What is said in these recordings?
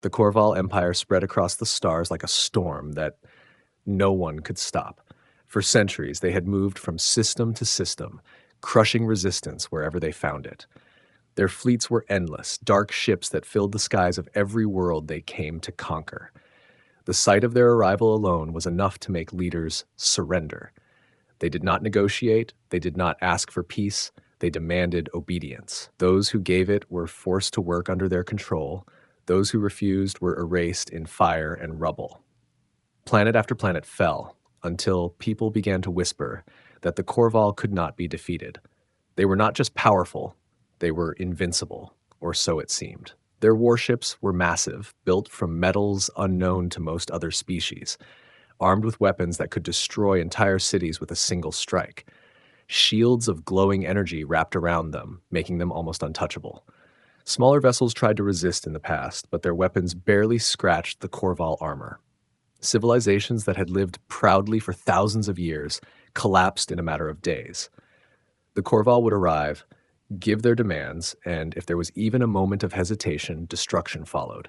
The Corval Empire spread across the stars like a storm that no one could stop. For centuries, they had moved from system to system, crushing resistance wherever they found it. Their fleets were endless, dark ships that filled the skies of every world they came to conquer. The sight of their arrival alone was enough to make leaders surrender. They did not negotiate, they did not ask for peace, they demanded obedience. Those who gave it were forced to work under their control. Those who refused were erased in fire and rubble. Planet after planet fell, until people began to whisper that the Corval could not be defeated. They were not just powerful, they were invincible, or so it seemed. Their warships were massive, built from metals unknown to most other species, armed with weapons that could destroy entire cities with a single strike. Shields of glowing energy wrapped around them, making them almost untouchable. Smaller vessels tried to resist in the past, but their weapons barely scratched the Corval armor. Civilizations that had lived proudly for thousands of years collapsed in a matter of days. The Corval would arrive, give their demands, and if there was even a moment of hesitation, destruction followed.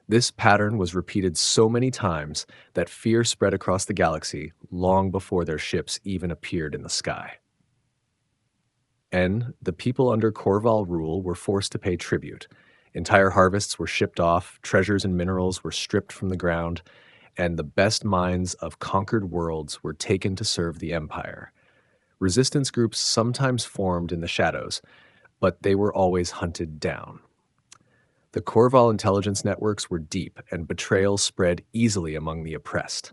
This pattern was repeated so many times that fear spread across the galaxy long before their ships even appeared in the sky. And the people under Corval rule were forced to pay tribute. Entire harvests were shipped off, treasures and minerals were stripped from the ground, and the best minds of conquered worlds were taken to serve the Empire. Resistance groups sometimes formed in the shadows, but they were always hunted down. The Corval intelligence networks were deep, and betrayal spread easily among the oppressed.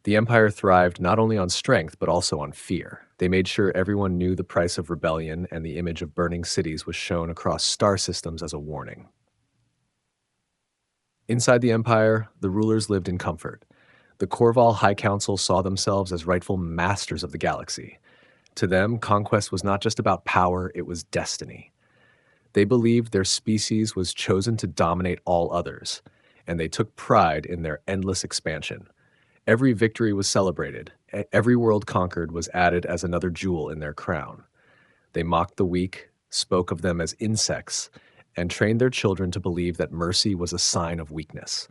The Empire thrived not only on strength, but also on fear. They made sure everyone knew the price of rebellion, and the image of burning cities was shown across star systems as a warning. Inside the Empire, the rulers lived in comfort. The Corval High Council saw themselves as rightful masters of the galaxy. To them, conquest was not just about power, it was destiny. They believed their species was chosen to dominate all others, and they took pride in their endless expansion. Every victory was celebrated. Every world conquered was added as another jewel in their crown. They mocked the weak, spoke of them as insects, and trained their children to believe that mercy was a sign of weakness.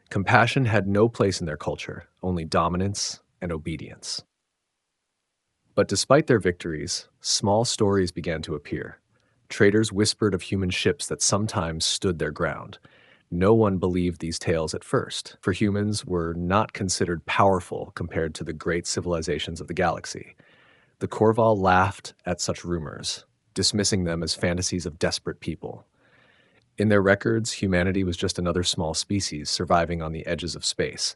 Compassion had no place in their culture, only dominance and obedience. But despite their victories, small stories began to appear. Traders whispered of human ships that sometimes stood their ground. No one believed these tales at first, for humans were not considered powerful compared to the great civilizations of the galaxy. The Corval laughed at such rumors, dismissing them as fantasies of desperate people. In their records, humanity was just another small species surviving on the edges of space.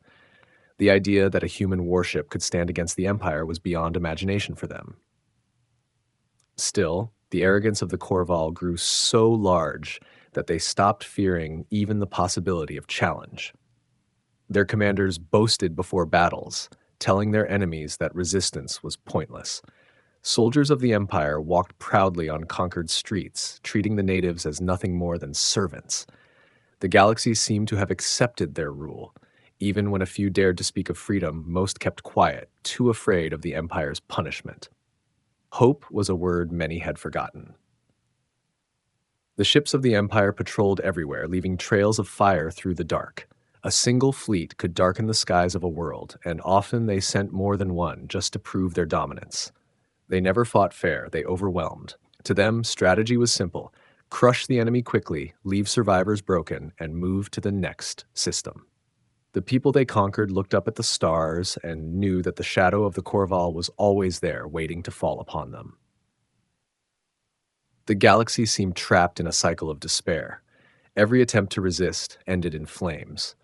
The idea that a human warship could stand against the Empire was beyond imagination for them. Still, the arrogance of the Corval grew so large that they stopped fearing even the possibility of challenge. Their commanders boasted before battles, telling their enemies that resistance was pointless. Soldiers of the Empire walked proudly on conquered streets, treating the natives as nothing more than servants. The galaxy seemed to have accepted their rule. Even when a few dared to speak of freedom, most kept quiet, too afraid of the Empire's punishment. Hope was a word many had forgotten. The ships of the Empire patrolled everywhere, leaving trails of fire through the dark. A single fleet could darken the skies of a world, and often they sent more than one just to prove their dominance. They never fought fair, they overwhelmed. To them, strategy was simple: crush the enemy quickly, leave survivors broken, and move to the next system. The people they conquered looked up at the stars and knew that the shadow of the Corval was always there, waiting to fall upon them. The galaxy seemed trapped in a cycle of despair. Every attempt to resist ended in flames.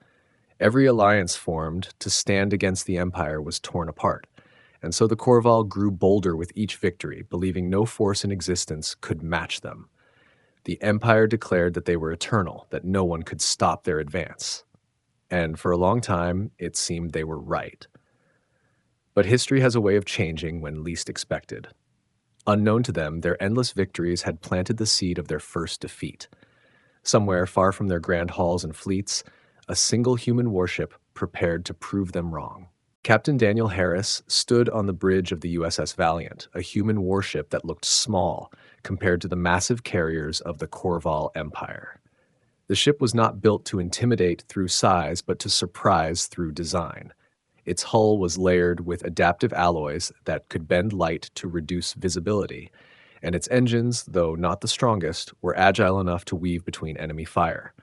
Every alliance formed to stand against the Empire was torn apart, and so the Corval grew bolder with each victory, believing no force in existence could match them. The Empire declared that they were eternal, that no one could stop their advance. And for a long time, it seemed they were right. But history has a way of changing when least expected. Unknown to them, their endless victories had planted the seed of their first defeat. Somewhere far from their grand halls and fleets, a single human warship prepared to prove them wrong. Captain Daniel Harris stood on the bridge of the USS Valiant, a human warship that looked small compared to the massive carriers of the Corval Empire. The ship was not built to intimidate through size, but to surprise through design. Its hull was layered with adaptive alloys that could bend light to reduce visibility, and its engines, though not the strongest, were agile enough to weave between enemy fire.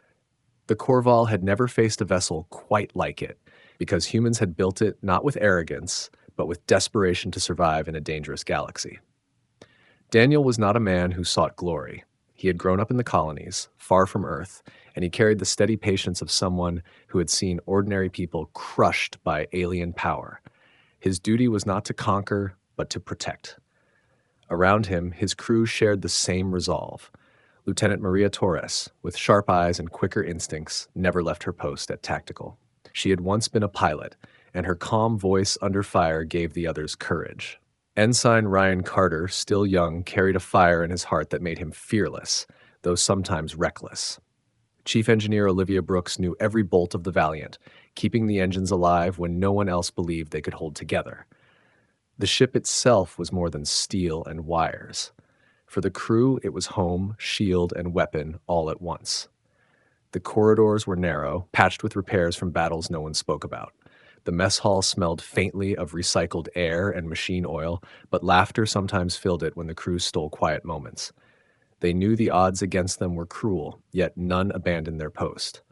The Corval had never faced a vessel quite like it, because humans had built it not with arrogance, but with desperation to survive in a dangerous galaxy. Daniel was not a man who sought glory. He had grown up in the colonies, far from Earth, and he carried the steady patience of someone who had seen ordinary people crushed by alien power. His duty was not to conquer, but to protect. Around him, his crew shared the same resolve. Lieutenant Maria Torres, with sharp eyes and quicker instincts, never left her post at tactical. She had once been a pilot, and her calm voice under fire gave the others courage. Ensign Ryan Carter, still young, carried a fire in his heart that made him fearless, though sometimes reckless. Chief Engineer Olivia Brooks knew every bolt of the Valiant, keeping the engines alive when no one else believed they could hold together. The ship itself was more than steel and wires. For the crew, it was home, shield, and weapon all at once. The corridors were narrow, patched with repairs from battles no one spoke about. The mess hall smelled faintly of recycled air and machine oil, but laughter sometimes filled it when the crew stole quiet moments. They knew the odds against them were cruel, yet none abandoned their post.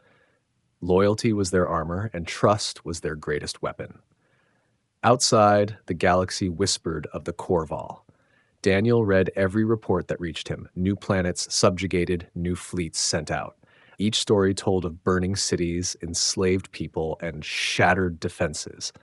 Loyalty was their armor, and trust was their greatest weapon. Outside, the galaxy whispered of the Corval. Daniel read every report that reached him, new planets subjugated, new fleets sent out. Each story told of burning cities, enslaved people, and shattered defenses.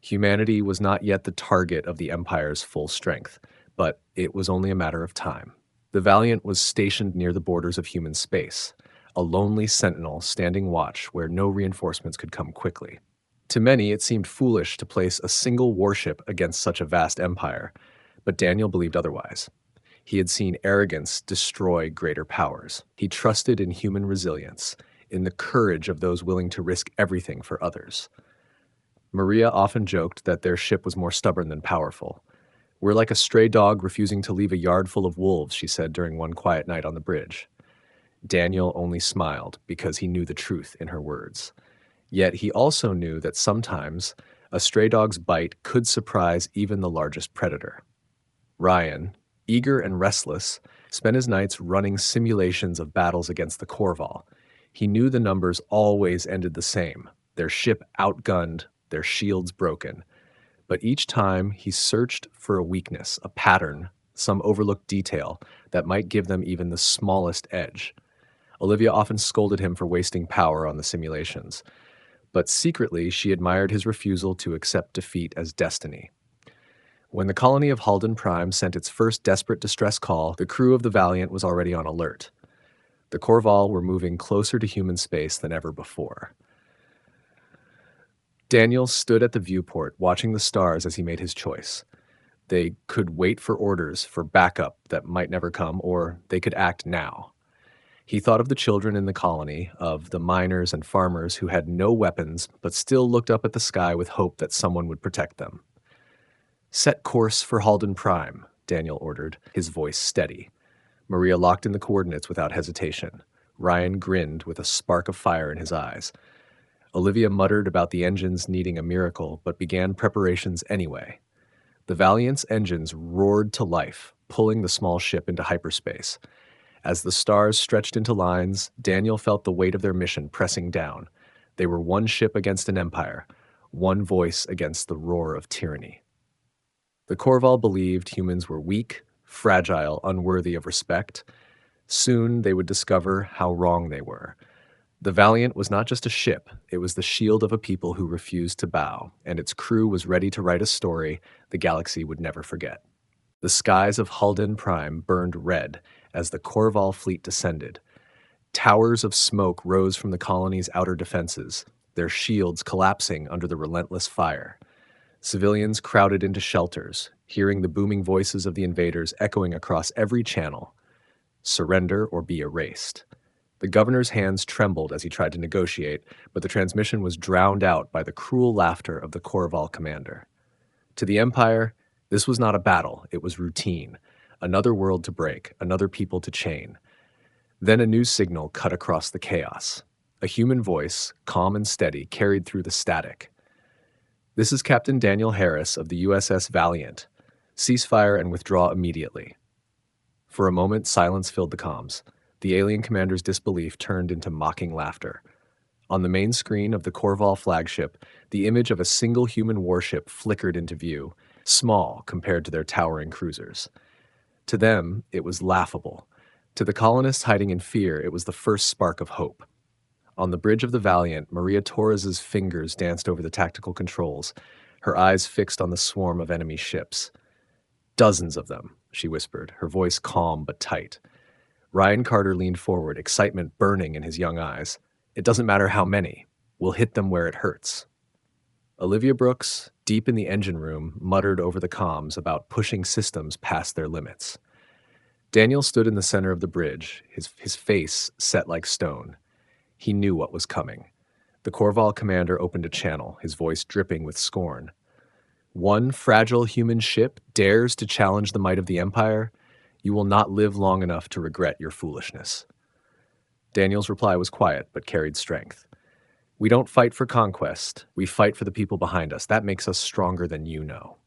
Humanity was not yet the target of the Empire's full strength, but it was only a matter of time. The Valiant was stationed near the borders of human space, a lonely sentinel standing watch where no reinforcements could come quickly. To many, it seemed foolish to place a single warship against such a vast empire, but Daniel believed otherwise. He had seen arrogance destroy greater powers. He trusted in human resilience, in the courage of those willing to risk everything for others. Maria often joked that their ship was more stubborn than powerful. "We're like a stray dog refusing to leave a yard full of wolves," she said during one quiet night on the bridge. Daniel only smiled because he knew the truth in her words. Yet he also knew that sometimes a stray dog's bite could surprise even the largest predator. Ryan, eager and restless, spent his nights running simulations of battles against the Corval. He knew the numbers always ended the same, their ship outgunned, their shields broken. But each time he searched for a weakness, a pattern, some overlooked detail that might give them even the smallest edge. Olivia often scolded him for wasting power on the simulations, but secretly she admired his refusal to accept defeat as destiny. When the colony of Halden Prime sent its first desperate distress call, the crew of the Valiant was already on alert. The Corval were moving closer to human space than ever before. Daniel stood at the viewport, watching the stars as he made his choice. They could wait for orders for backup that might never come, or they could act now. He thought of the children in the colony, of the miners and farmers who had no weapons but still looked up at the sky with hope that someone would protect them. "Set course for Halden Prime," Daniel ordered, his voice steady. Maria locked in the coordinates without hesitation. Ryan grinned with a spark of fire in his eyes. Olivia muttered about the engines needing a miracle, but began preparations anyway. The Valiant's engines roared to life, pulling the small ship into hyperspace. As the stars stretched into lines, Daniel felt the weight of their mission pressing down. They were one ship against an empire, one voice against the roar of tyranny. The Corval believed humans were weak, fragile, unworthy of respect. Soon they would discover how wrong they were. The Valiant was not just a ship, it was the shield of a people who refused to bow, and its crew was ready to write a story the galaxy would never forget. The skies of Halden Prime burned red as the Corval fleet descended. Towers of smoke rose from the colony's outer defenses, their shields collapsing under the relentless fire. Civilians crowded into shelters, hearing the booming voices of the invaders echoing across every channel. Surrender or be erased. The governor's hands trembled as he tried to negotiate, but the transmission was drowned out by the cruel laughter of the Corval commander. To the Empire, this was not a battle, it was routine. Another world to break, another people to chain. Then a new signal cut across the chaos. A human voice, calm and steady, carried through the static. "This is Captain Daniel Harris of the USS Valiant. Ceasefire and withdraw immediately." For a moment, silence filled the comms. The alien commander's disbelief turned into mocking laughter. On the main screen of the Corval flagship, the image of a single human warship flickered into view, small compared to their towering cruisers. To them, it was laughable. To the colonists hiding in fear, it was the first spark of hope. On the bridge of the Valiant, Maria Torres's fingers danced over the tactical controls, her eyes fixed on the swarm of enemy ships. "Dozens of them," she whispered, her voice calm but tight. Ryan Carter leaned forward, excitement burning in his young eyes. "It doesn't matter how many. We'll hit them where it hurts." Olivia Brooks, deep in the engine room, muttered over the comms about pushing systems past their limits. Daniel stood in the center of the bridge, his face set like stone. He knew what was coming. The Corval commander opened a channel, his voice dripping with scorn. "One fragile human ship dares to challenge the might of the Empire? You will not live long enough to regret your foolishness." Daniel's reply was quiet, but carried strength. "We don't fight for conquest. We fight for the people behind us. That makes us stronger than you know."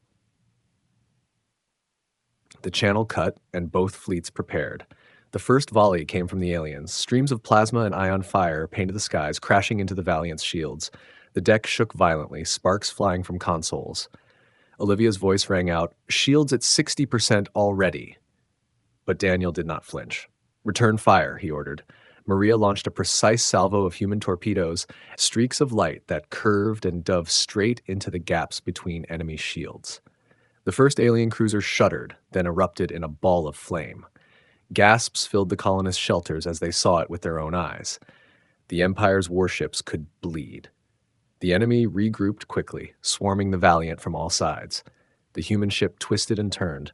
The channel cut, and both fleets prepared. The first volley came from the aliens. Streams of plasma and ion fire painted the skies, crashing into the Valiant's shields. The deck shook violently, sparks flying from consoles. Olivia's voice rang out, "Shields at 60% already." But Daniel did not flinch. "Return fire," he ordered. Maria launched a precise salvo of human torpedoes, streaks of light that curved and dove straight into the gaps between enemy shields. The first alien cruiser shuddered, then erupted in a ball of flame. Gasps filled the colonists' shelters as they saw it with their own eyes. The Empire's warships could bleed. The enemy regrouped quickly, swarming the Valiant from all sides. The human ship twisted and turned,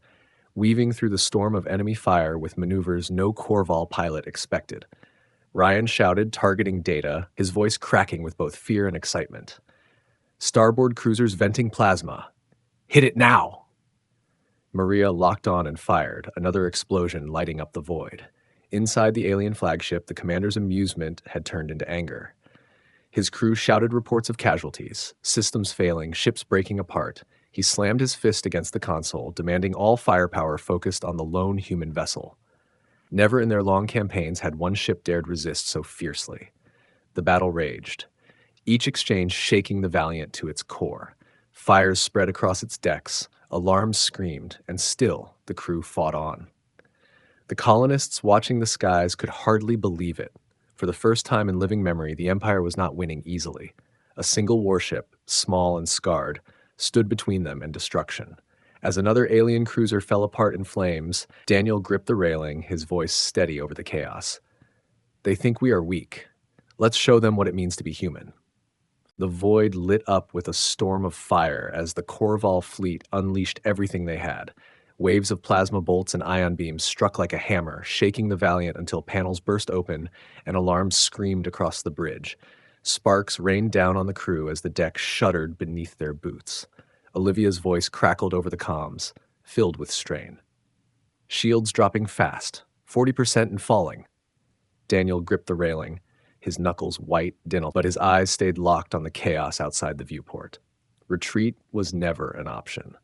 weaving through the storm of enemy fire with maneuvers no Corval pilot expected. Ryan shouted, targeting data, his voice cracking with both fear and excitement. "Starboard cruisers venting plasma. Hit it now!" Maria locked on and fired, another explosion lighting up the void. Inside the alien flagship, the commander's amusement had turned into anger. His crew shouted reports of casualties, systems failing, ships breaking apart. He slammed his fist against the console, demanding all firepower focused on the lone human vessel. Never in their long campaigns had one ship dared resist so fiercely. The battle raged, each exchange shaking the Valiant to its core. Fires spread across its decks, alarms screamed, and still the crew fought on. The colonists watching the skies could hardly believe it. For the first time in living memory, the Empire was not winning easily. A single warship, small and scarred, stood between them and destruction. As another alien cruiser fell apart in flames, Daniel gripped the railing, his voice steady over the chaos. "They think we are weak. Let's show them what it means to be human." The void lit up with a storm of fire as the Corval fleet unleashed everything they had. Waves of plasma bolts and ion beams struck like a hammer, shaking the Valiant until panels burst open and alarms screamed across the bridge. Sparks rained down on the crew as the deck shuddered beneath their boots. Olivia's voice crackled over the comms, filled with strain. "Shields dropping fast, 40% and falling." Daniel gripped the railing, his knuckles white, but his eyes stayed locked on the chaos outside the viewport. Retreat was never an option.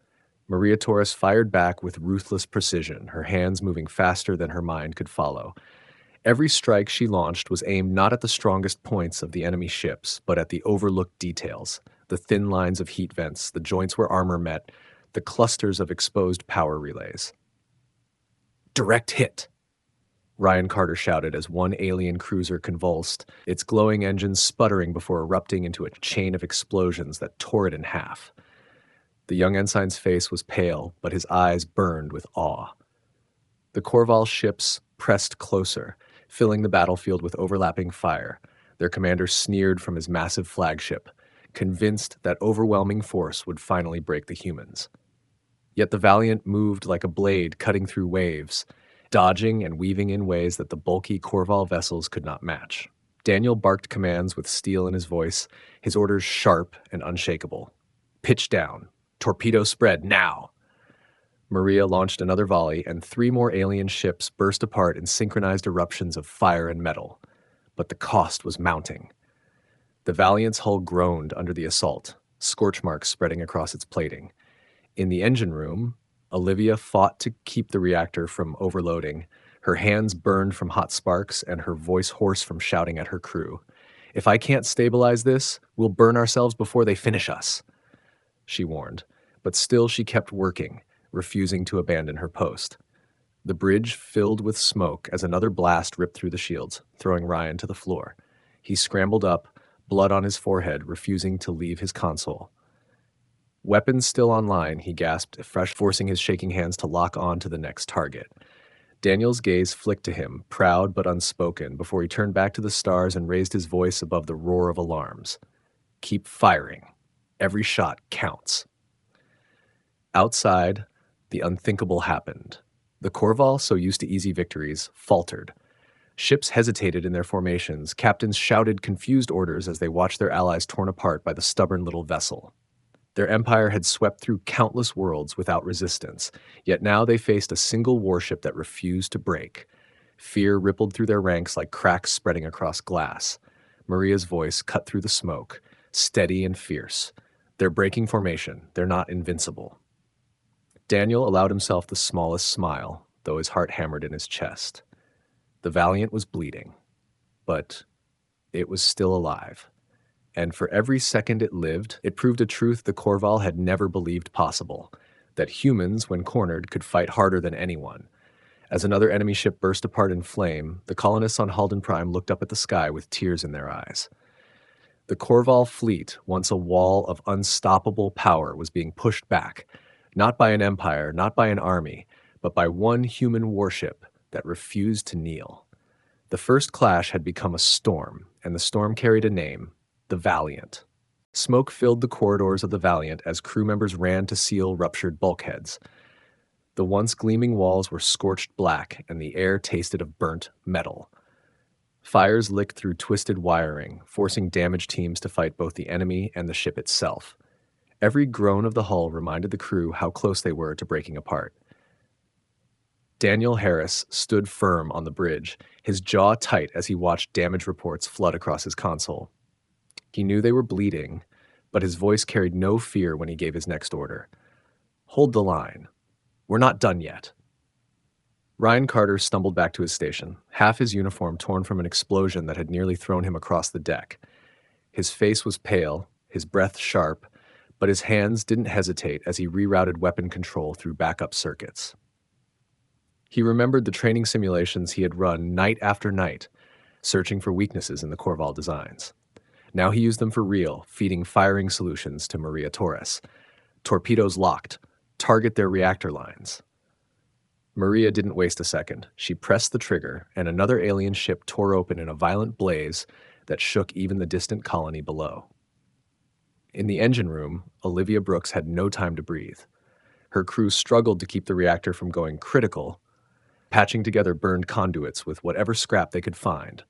Maria Torres fired back with ruthless precision, her hands moving faster than her mind could follow. Every strike she launched was aimed not at the strongest points of the enemy ships, but at the overlooked details, the thin lines of heat vents, the joints where armor met, the clusters of exposed power relays. "Direct hit!" Ryan Carter shouted as one alien cruiser convulsed, its glowing engines sputtering before erupting into a chain of explosions that tore it in half. The young ensign's face was pale, but his eyes burned with awe. The Corval ships pressed closer, filling the battlefield with overlapping fire. Their commander sneered from his massive flagship, convinced that overwhelming force would finally break the humans. Yet the Valiant moved like a blade cutting through waves, dodging and weaving in ways that the bulky Corval vessels could not match. Daniel barked commands with steel in his voice, his orders sharp and unshakable. "Pitch down. Torpedo spread, now!" Maria launched another volley, and three more alien ships burst apart in synchronized eruptions of fire and metal. But the cost was mounting. The Valiant's hull groaned under the assault, scorch marks spreading across its plating. In the engine room, Olivia fought to keep the reactor from overloading. Her hands burned from hot sparks and her voice hoarse from shouting at her crew. "If I can't stabilize this, we'll burn ourselves before they finish us," she warned. But still she kept working, refusing to abandon her post. The bridge filled with smoke as another blast ripped through the shields, throwing Ryan to the floor. He scrambled up, blood on his forehead, refusing to leave his console. "Weapons still online," he gasped, fresh, forcing his shaking hands to lock on to the next target. Daniel's gaze flicked to him, proud but unspoken, before he turned back to the stars and raised his voice above the roar of alarms. "Keep firing. Every shot counts." Outside, the unthinkable happened. The Corval, so used to easy victories, faltered. Ships hesitated in their formations. Captains shouted confused orders as they watched their allies torn apart by the stubborn little vessel. Their empire had swept through countless worlds without resistance, yet now they faced a single warship that refused to break. Fear rippled through their ranks like cracks spreading across glass. Maria's voice cut through the smoke, steady and fierce. "They're breaking formation. They're not invincible." Daniel allowed himself the smallest smile, though his heart hammered in his chest. The Valiant was bleeding, but it was still alive. And for every second it lived, it proved a truth the Corval had never believed possible, that humans, when cornered, could fight harder than anyone. As another enemy ship burst apart in flame, the colonists on Halden Prime looked up at the sky with tears in their eyes. The Corval fleet, once a wall of unstoppable power, was being pushed back, not by an empire, not by an army, but by one human warship that refused to kneel. The first clash had become a storm, and the storm carried a name: the Valiant. Smoke filled the corridors of the Valiant as crew members ran to seal ruptured bulkheads. The once gleaming walls were scorched black, and the air tasted of burnt metal. Fires licked through twisted wiring, forcing damaged teams to fight both the enemy and the ship itself. Every groan of the hull reminded the crew how close they were to breaking apart. Daniel Harris stood firm on the bridge, his jaw tight as he watched damage reports flood across his console. He knew they were bleeding, but his voice carried no fear when he gave his next order. "Hold the line. We're not done yet." Ryan Carter stumbled back to his station, half his uniform torn from an explosion that had nearly thrown him across the deck. His face was pale, his breath sharp, but his hands didn't hesitate as he rerouted weapon control through backup circuits. He remembered the training simulations he had run night after night, searching for weaknesses in the Corval designs. Now he used them for real, feeding firing solutions to Maria Torres. Torpedoes locked. Target their reactor lines. Maria didn't waste a second. She pressed the trigger, and another alien ship tore open in a violent blaze that shook even the distant colony below. In the engine room, Olivia Brooks had no time to breathe. Her crew struggled to keep the reactor from going critical, patching together burned conduits with whatever scrap they could find.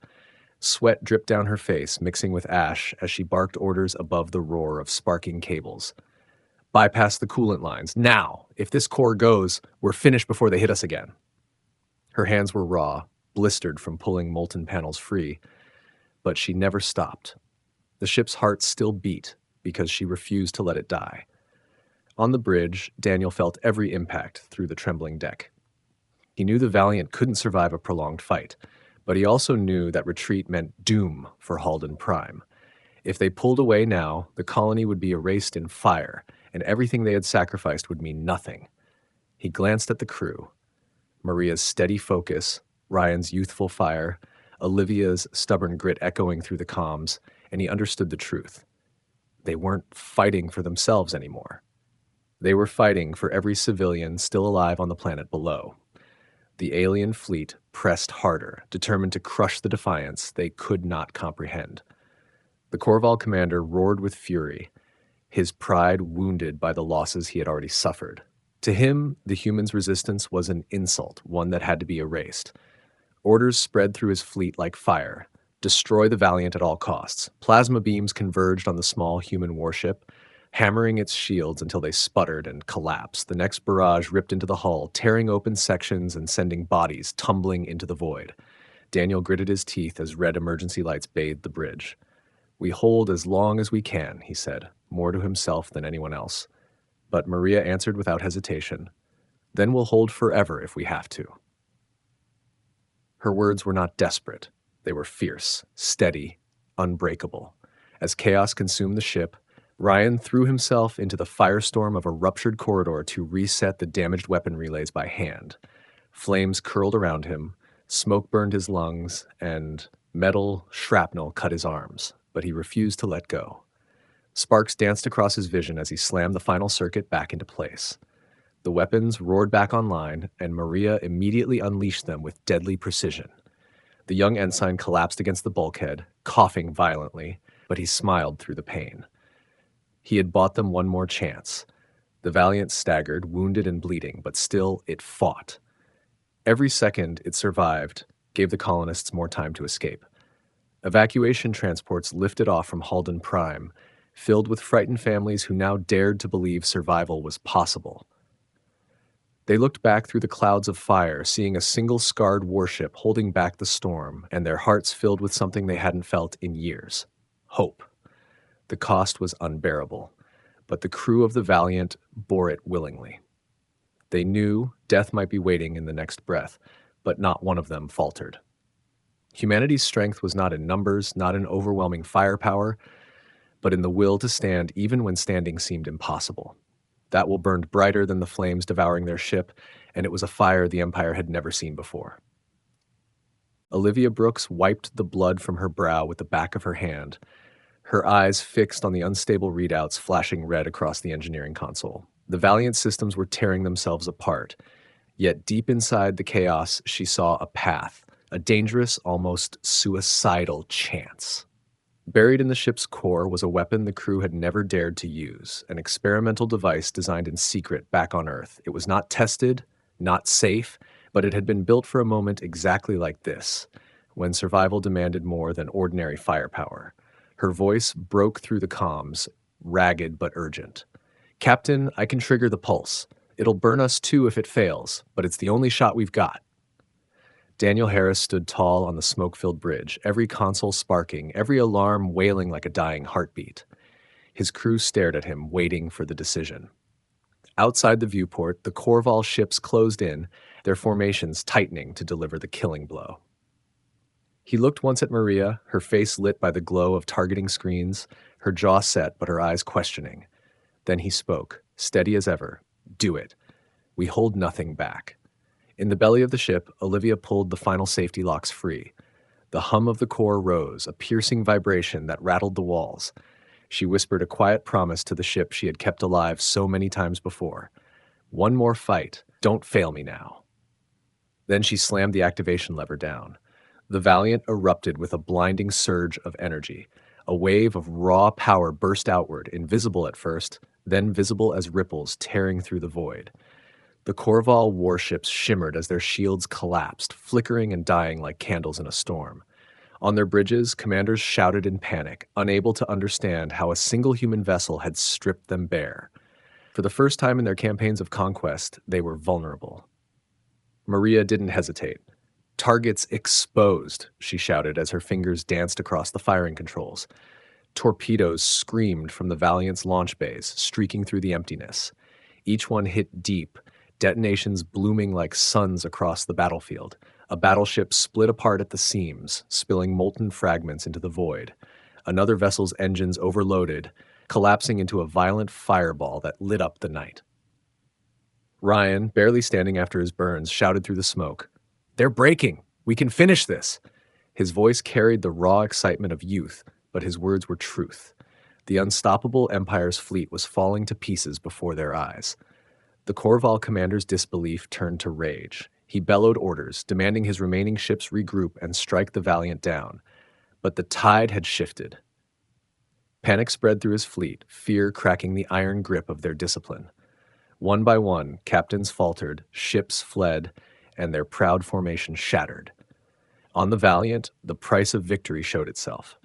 Sweat dripped down her face, mixing with ash as she barked orders above the roar of sparking cables. "Bypass the coolant lines, now! If this core goes, we're finished before they hit us again." Her hands were raw, blistered from pulling molten panels free, but she never stopped. The ship's heart still beat because she refused to let it die. On the bridge, Daniel felt every impact through the trembling deck. He knew the Valiant couldn't survive a prolonged fight, but he also knew that retreat meant doom for Halden Prime. If they pulled away now, the colony would be erased in fire, and everything they had sacrificed would mean nothing. He glanced at the crew. Maria's steady focus, Ryan's youthful fire, Olivia's stubborn grit echoing through the comms, and he understood the truth. They weren't fighting for themselves anymore. They were fighting for every civilian still alive on the planet below. The alien fleet pressed harder, determined to crush the defiance they could not comprehend. The Corval commander roared with fury, his pride wounded by the losses he had already suffered. To him, the humans' resistance was an insult, one that had to be erased. Orders spread through his fleet like fire. Destroy the Valiant at all costs. Plasma beams converged on the small human warship. hammering its shields until they sputtered and collapsed. The next barrage ripped into the hull, tearing open sections and sending bodies tumbling into the void. Daniel gritted his teeth as red emergency lights bathed the bridge. "We hold as long as we can," he said, more to himself than anyone else. But Maria answered without hesitation, "Then we'll hold forever if we have to." Her words were not desperate. They were fierce, steady, unbreakable. As chaos consumed the ship, Ryan threw himself into the firestorm of a ruptured corridor to reset the damaged weapon relays by hand. Flames curled around him, smoke burned his lungs, and metal shrapnel cut his arms, but he refused to let go. Sparks danced across his vision as he slammed the final circuit back into place. The weapons roared back online, and Maria immediately unleashed them with deadly precision. The young ensign collapsed against the bulkhead, coughing violently, but he smiled through the pain. He had bought them one more chance. The Valiant staggered, wounded and bleeding, but still it fought. Every second it survived gave the colonists more time to escape. Evacuation transports lifted off from Halden Prime, filled with frightened families who now dared to believe survival was possible. They looked back through the clouds of fire, seeing a single scarred warship holding back the storm, and their hearts filled with something they hadn't felt in years: hope. The cost was unbearable, but the crew of the Valiant bore it willingly. They knew death might be waiting in the next breath, but not one of them faltered. Humanity's strength was not in numbers, not in overwhelming firepower, but in the will to stand even when standing seemed impossible. That will burned brighter than the flames devouring their ship, and it was a fire the Empire had never seen before. Olivia Brooks wiped the blood from her brow with the back of her hand, her eyes fixed on the unstable readouts flashing red across the engineering console. The Valiant systems were tearing themselves apart, yet deep inside the chaos she saw a path, a dangerous, almost suicidal chance. Buried in the ship's core was a weapon the crew had never dared to use, an experimental device designed in secret back on Earth. It was not tested, not safe, but it had been built for a moment exactly like this, when survival demanded more than ordinary firepower. Her voice broke through the comms, ragged but urgent. "Captain, I can trigger the pulse. It'll burn us too if it fails, but it's the only shot we've got." Daniel Harris stood tall on the smoke-filled bridge, every console sparking, every alarm wailing like a dying heartbeat. His crew stared at him, waiting for the decision. Outside the viewport, the Corval ships closed in, their formations tightening to deliver the killing blow. He looked once at Maria, her face lit by the glow of targeting screens, her jaw set but her eyes questioning. Then he spoke, steady as ever. "Do it. We hold nothing back." In the belly of the ship, Olivia pulled the final safety locks free. The hum of the core rose, a piercing vibration that rattled the walls. She whispered a quiet promise to the ship she had kept alive so many times before. "One more fight. Don't fail me now." Then she slammed the activation lever down. The Valiant erupted with a blinding surge of energy. A wave of raw power burst outward, invisible at first, then visible as ripples tearing through the void. The Corval warships shimmered as their shields collapsed, flickering and dying like candles in a storm. On their bridges, commanders shouted in panic, unable to understand how a single human vessel had stripped them bare. For the first time in their campaigns of conquest, they were vulnerable. Maria didn't hesitate. "Targets exposed," she shouted as her fingers danced across the firing controls. Torpedoes screamed from the Valiant's launch bays, streaking through the emptiness. Each one hit deep, detonations blooming like suns across the battlefield. A battleship split apart at the seams, spilling molten fragments into the void. Another vessel's engines overloaded, collapsing into a violent fireball that lit up the night. Ryan, barely standing after his burns, shouted through the smoke, "They're breaking! We can finish this!" His voice carried the raw excitement of youth, but his words were truth. The unstoppable Empire's fleet was falling to pieces before their eyes. The Corval commander's disbelief turned to rage. He bellowed orders, demanding his remaining ships regroup and strike the Valiant down. But the tide had shifted. Panic spread through his fleet, fear cracking the iron grip of their discipline. One by one, captains faltered, ships fled, and their proud formation shattered. On the Valiant, the price of victory showed itself.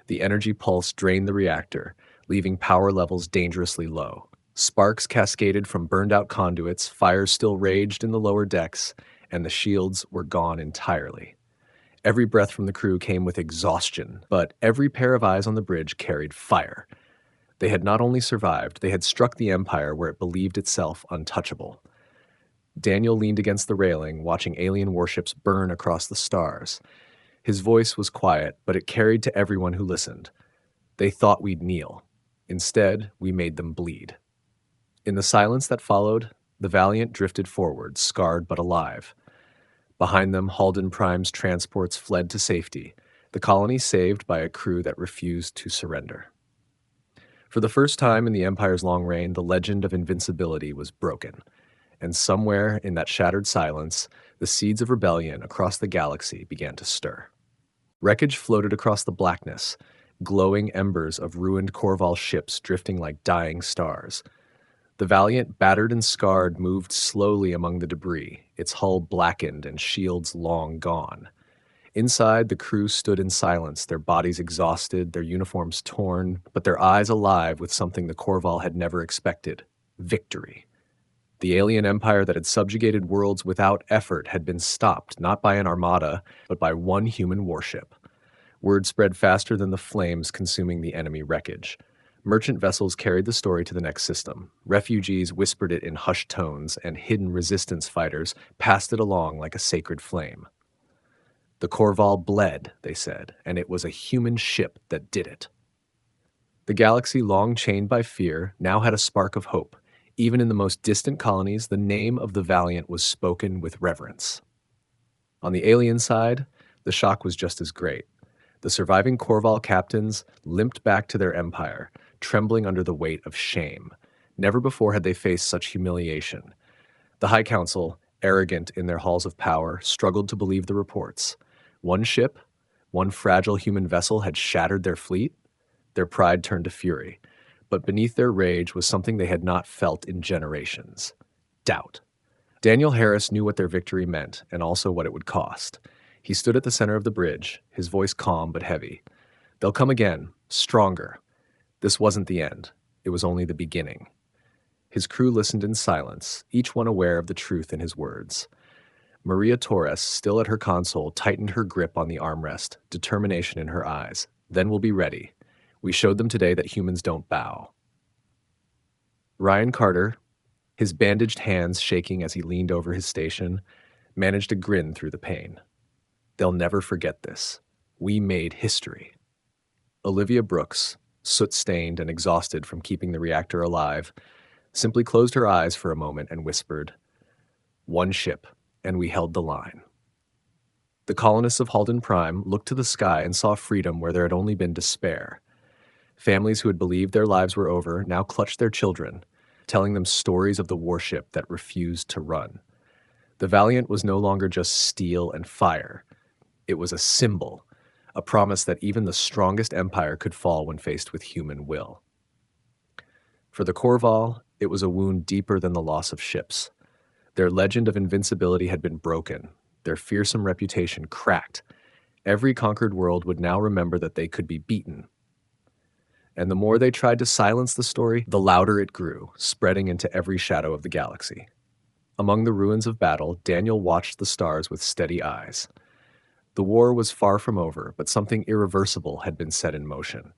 The energy pulse drained the reactor, leaving power levels dangerously low. Sparks cascaded from burned-out conduits, fires still raged in the lower decks, and the shields were gone entirely. Every breath from the crew came with exhaustion, but every pair of eyes on the bridge carried fire. They had not only survived, they had struck the Empire where it believed itself untouchable. Daniel leaned against the railing, watching alien warships burn across the stars. His voice was quiet, but it carried to everyone who listened. They thought we'd kneel. Instead, we made them bleed. In the silence that followed, the Valiant drifted forward, scarred but alive. Behind them, Halden Prime's transports fled to safety, the colony saved by a crew that refused to surrender. For the first time in the Empire's long reign, the legend of invincibility was broken. And somewhere in that shattered silence, the seeds of rebellion across the galaxy began to stir. Wreckage floated across the blackness, glowing embers of ruined Korval ships drifting like dying stars. The Valiant, battered and scarred, moved slowly among the debris, its hull blackened and shields long gone. Inside, the crew stood in silence, their bodies exhausted, their uniforms torn, but their eyes alive with something the Korval had never expected: victory. The alien empire that had subjugated worlds without effort had been stopped, not by an armada, but by one human warship. Word spread faster than the flames consuming the enemy wreckage. Merchant vessels carried the story to the next system. Refugees whispered it in hushed tones, and hidden resistance fighters passed it along like a sacred flame. The Korval bled, they said, and it was a human ship that did it. The galaxy, long chained by fear, now had a spark of hope. Even in the most distant colonies, the name of the Valiant was spoken with reverence. On the alien side, the shock was just as great. The surviving Korval captains limped back to their empire, trembling under the weight of shame. Never before had they faced such humiliation. The High Council, arrogant in their halls of power, struggled to believe the reports. One ship, one fragile human vessel had shattered their fleet. Their pride turned to fury. But beneath their rage was something they had not felt in generations: doubt. Daniel Harris knew what their victory meant, and also what it would cost. He stood at the center of the bridge, his voice calm but heavy. They'll come again, stronger. This wasn't the end. It was only the beginning. His crew listened in silence, each one aware of the truth in his words. Maria Torres, still at her console, tightened her grip on the armrest, determination in her eyes. Then we'll be ready. We showed them today that humans don't bow. Ryan Carter, his bandaged hands shaking as he leaned over his station, managed a grin through the pain. They'll never forget this. We made history. Olivia Brooks, soot-stained and exhausted from keeping the reactor alive, simply closed her eyes for a moment and whispered, "One ship, and we held the line." The colonists of Halden Prime looked to the sky and saw freedom where there had only been despair. Families who had believed their lives were over now clutched their children, telling them stories of the warship that refused to run. The Valiant was no longer just steel and fire. It was a symbol, a promise that even the strongest empire could fall when faced with human will. For the Korval, it was a wound deeper than the loss of ships. Their legend of invincibility had been broken, their fearsome reputation cracked. Every conquered world would now remember that they could be beaten. And the more they tried to silence the story, the louder it grew, spreading into every shadow of the galaxy. Among the ruins of battle, Daniel watched the stars with steady eyes. The war was far from over, but something irreversible had been set in motion.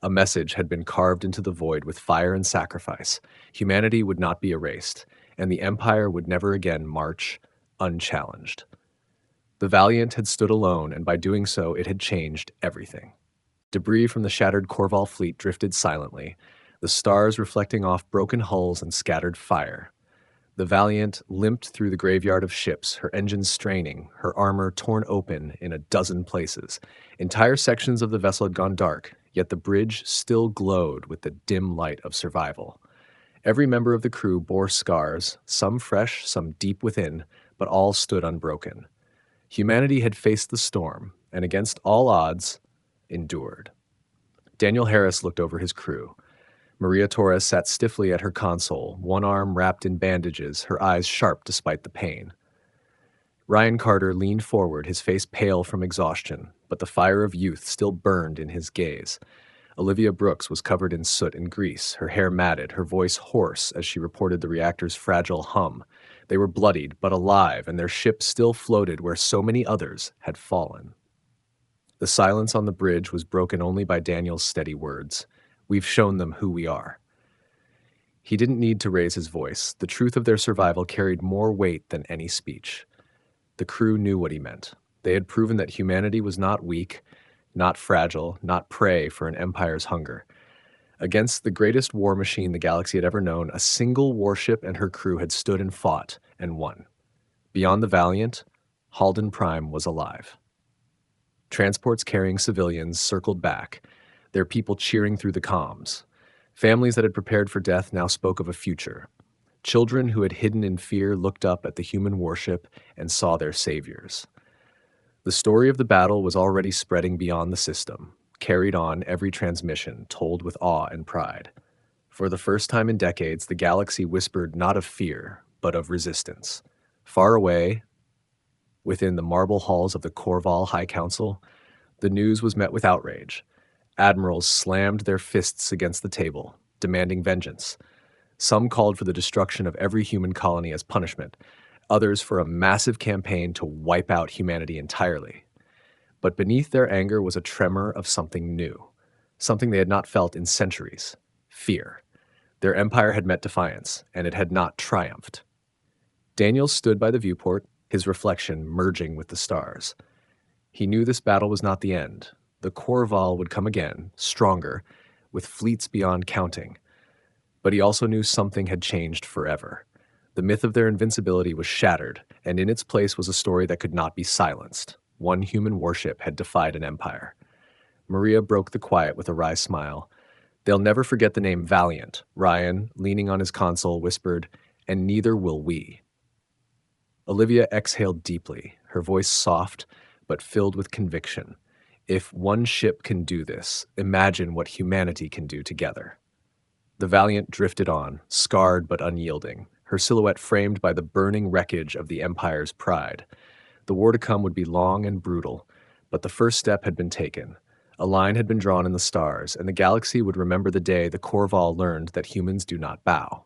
A message had been carved into the void with fire and sacrifice. Humanity would not be erased, and the Empire would never again march unchallenged. The Valiant had stood alone, and by doing so, it had changed everything. Debris from the shattered Korval fleet drifted silently, the stars reflecting off broken hulls and scattered fire. The Valiant limped through the graveyard of ships, her engines straining, her armor torn open in a dozen places. Entire sections of the vessel had gone dark, yet the bridge still glowed with the dim light of survival. Every member of the crew bore scars, some fresh, some deep within, but all stood unbroken. Humanity had faced the storm, and against all odds, endured. Daniel Harris looked over his crew. Maria Torres sat stiffly at her console, one arm wrapped in bandages, her eyes sharp despite the pain. Ryan Carter leaned forward, his face pale from exhaustion, but the fire of youth still burned in his gaze. Olivia Brooks was covered in soot and grease, her hair matted, her voice hoarse as she reported the reactor's fragile hum. They were bloodied but alive, and their ship still floated where so many others had fallen. The silence on the bridge was broken only by Daniel's steady words. "We've shown them who we are." He didn't need to raise his voice. The truth of their survival carried more weight than any speech. The crew knew what he meant. They had proven that humanity was not weak, not fragile, not prey for an empire's hunger. Against the greatest war machine the galaxy had ever known, a single warship and her crew had stood and fought and won. Beyond the Valiant, Halden Prime was alive. Transports carrying civilians circled back, their people cheering through the comms. Families that had prepared for death now spoke of a future. Children who had hidden in fear looked up at the human warship and saw their saviors. The story of the battle was already spreading beyond the system, carried on every transmission, told with awe and pride. For the first time in decades, the galaxy whispered not of fear, but of resistance. Far away, within the marble halls of the Corval High Council, the news was met with outrage. Admirals slammed their fists against the table, demanding vengeance. Some called for the destruction of every human colony as punishment, others for a massive campaign to wipe out humanity entirely. But beneath their anger was a tremor of something new, something they had not felt in centuries: fear. Their empire had met defiance, and it had not triumphed. Daniel stood by the viewport, his reflection merging with the stars. He knew this battle was not the end. The Corval would come again, stronger, with fleets beyond counting. But he also knew something had changed forever. The myth of their invincibility was shattered, and in its place was a story that could not be silenced. One human warship had defied an empire. Maria broke the quiet with a wry smile. "They'll never forget the name Valiant," Ryan, leaning on his console, whispered, "and neither will we." Olivia exhaled deeply, her voice soft but filled with conviction. If one ship can do this, imagine what humanity can do together. The Valiant drifted on, scarred but unyielding, her silhouette framed by the burning wreckage of the Empire's pride. The war to come would be long and brutal, but the first step had been taken. A line had been drawn in the stars, and the galaxy would remember the day the Corval learned that humans do not bow.